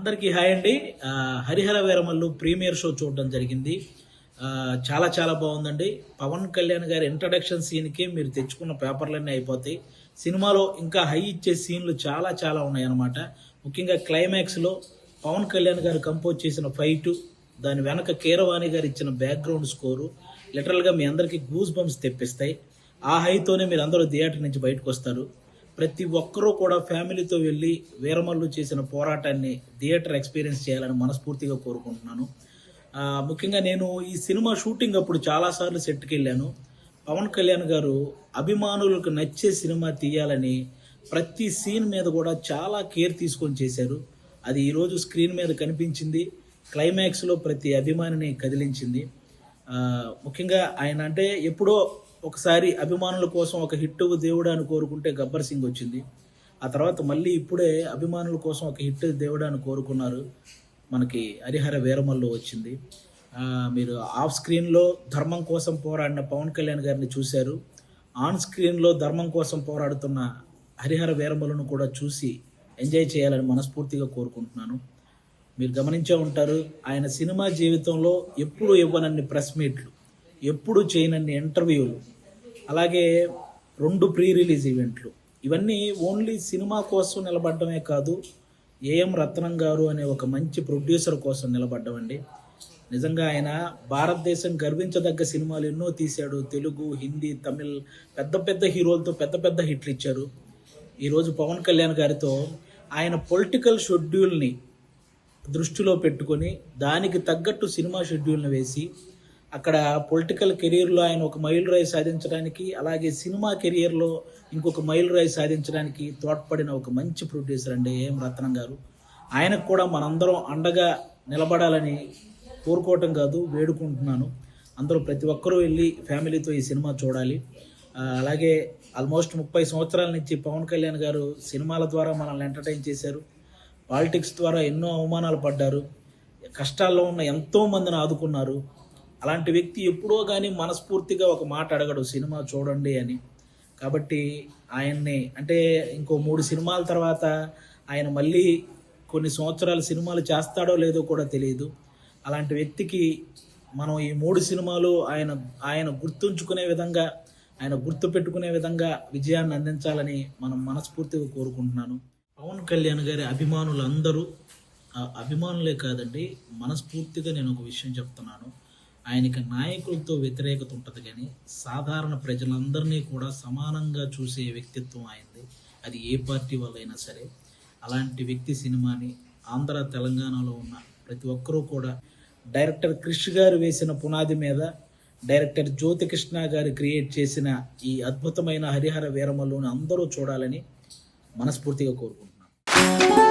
అందరికీ హాయ్ అండి. Harihara Veeramallu premiere show చూడడం జరిగింది. చాలా చాలా బాగుందండి. పవన్ కళ్యాణ్ గారి ఇంట్రడక్షన్ సీన్కి మీరు తెచ్చుకున్న పేపర్లన్నీ అయిపోతాయి. సినిమాలో ఇంకా హై ఇచ్చే సీన్లు చాలా చాలా ఉన్నాయన్నమాట. ముఖ్యంగా క్లైమాక్స్లో పవన్ కళ్యాణ్ గారు కంపోజ్ చేసిన ఫైటు, దాని వెనక కీరవాణి గారు ఇచ్చిన బ్యాక్గ్రౌండ్ స్కోరు లిటరల్గా మీ అందరికీ గూస్ బంప్స్ తెప్పిస్తాయి. ఆ హైతోనే మీరు అందరూ థియేటర్ నుంచి బయటకు వస్తారు. ప్రతి ఒక్కరూ కూడా ఫ్యామిలీతో వెళ్ళి వీరమల్లు చేసిన పోరాటాన్ని థియేటర్ ఎక్స్పీరియన్స్ చేయాలని మనస్ఫూర్తిగా కోరుకుంటున్నాను. ముఖ్యంగా నేను ఈ సినిమా షూటింగ్ అప్పుడు చాలాసార్లు సెట్కి వెళ్ళాను. పవన్ కళ్యాణ్ గారు అభిమానులకు నచ్చే సినిమా తీయాలని ప్రతి సీన్ మీద కూడా చాలా కేర్ తీసుకొని చేశారు. అది ఈరోజు స్క్రీన్ మీద కనిపించింది. క్లైమాక్స్లో ప్రతి అభిమానిని కదిలించింది. ముఖ్యంగా ఆయన అంటే ఎప్పుడో ఒకసారి అభిమానుల కోసం ఒక హిట్ దేవుడు అని కోరుకుంటే గబ్బర్ సింగ్ వచ్చింది. ఆ తర్వాత మళ్ళీ ఇప్పుడే అభిమానుల కోసం ఒక హిట్ దేవుడు అని కోరుకున్నారు. మనకి హరిహర వీరమల్లు వచ్చింది. మీరు ఆఫ్ స్క్రీన్లో ధర్మం కోసం పోరాడిన పవన్ కళ్యాణ్ గారిని చూశారు. ఆన్ స్క్రీన్లో ధర్మం కోసం పోరాడుతున్న హరిహర వీరమల్లును కూడా చూసి ఎంజాయ్ చేయాలని మనస్ఫూర్తిగా కోరుకుంటున్నాను. మీరు గమనించే ఉంటారు, ఆయన సినిమా జీవితంలో ఎప్పుడు ఇవ్వనన్ని ప్రెస్ మీట్లు, ఎప్పుడు చేయనన్ని ఇంటర్వ్యూలు, అలాగే 2 ప్రీ రిలీజ్ ఈవెంట్లు, ఇవన్నీ ఓన్లీ సినిమా కోసం నిలబడమే కాదు, ఏఎం రత్నం గారు అనే ఒక మంచి ప్రొడ్యూసర్ కోసం నిలబడ్డమండి. నిజంగా ఆయన భారతదేశం గర్వించదగ్గ సినిమాలు ఎన్నో తీశాడు. తెలుగు, హిందీ, తమిళ్ పెద్ద పెద్ద హీరోలతో పెద్ద పెద్ద హిట్లు ఇచ్చారు. ఈరోజు పవన్ కళ్యాణ్ గారితో ఆయన పొలిటికల్ షెడ్యూల్ని దృష్టిలో పెట్టుకొని దానికి తగ్గట్టు సినిమా షెడ్యూల్ని వేసి అక్కడ పొలిటికల్ కెరీర్లో ఆయన ఒక మైలు రాయి సాధించడానికి, అలాగే సినిమా కెరియర్లో ఇంకొక మైలు రాయి సాధించడానికి తోడ్పడిన ఒక మంచి ప్రొడ్యూసర్ అండి ఏఎం రత్నం గారు. ఆయనకు కూడా మనందరం అండగా నిలబడాలని కోరుకోవటం కాదు, వేడుకుంటున్నాను. అందరూ ప్రతి ఒక్కరూ వెళ్ళి ఫ్యామిలీతో ఈ సినిమా చూడాలి. అలాగే ఆల్మోస్ట్ 30 సంవత్సరాల నుంచి పవన్ కళ్యాణ్ గారు సినిమాల ద్వారా మనల్ని ఎంటర్టైన్ చేశారు. పాలిటిక్స్ ద్వారా ఎన్నో అవమానాలు పడ్డారు. కష్టాల్లో ఉన్న ఎంతో మందిని ఆదుకున్నారు. అలాంటి వ్యక్తి ఎప్పుడో కానీ మనస్ఫూర్తిగా ఒక మాట అడగడు, సినిమా చూడండి అని. కాబట్టి ఆయన్ని అంటే ఇంకో 3 సినిమాల తర్వాత ఆయన మళ్ళీ కొన్ని సంవత్సరాలు సినిమాలు చేస్తాడో లేదో కూడా తెలియదు. అలాంటి వ్యక్తికి మనం ఈ 3 సినిమాలు ఆయన గుర్తుంచుకునే విధంగా, ఆయన గుర్తు పెట్టుకునే విధంగా విజయాన్ని అందించాలని మనం మనస్ఫూర్తిగా కోరుకుంటున్నాను. పవన్ కళ్యాణ్ గారి అభిమానులందరూ, అభిమానులే కాదండి, మనస్ఫూర్తిగా నేను ఒక విషయం చెప్తున్నాను. ఆయనకి నాయకులతో వ్యతిరేకత ఉంటుంది, కానీ సాధారణ ప్రజలందరినీ కూడా సమానంగా చూసే వ్యక్తిత్వం ఆయనది. అది ఏ పార్టీ వాళ్ళైనా సరే. అలాంటి వ్యక్తి సినిమాని ఆంధ్ర తెలంగాణలో ఉన్న ప్రతి ఒక్కరూ కూడా డైరెక్టర్ క్రిష్ గారు వేసిన పునాది మీద డైరెక్టర్ జ్యోతికృష్ణ గారు క్రియేట్ చేసిన ఈ అద్భుతమైన హరిహర వీరమల్లుని అందరూ చూడాలని మనస్ఫూర్తిగా కోరుకుంటున్నాను.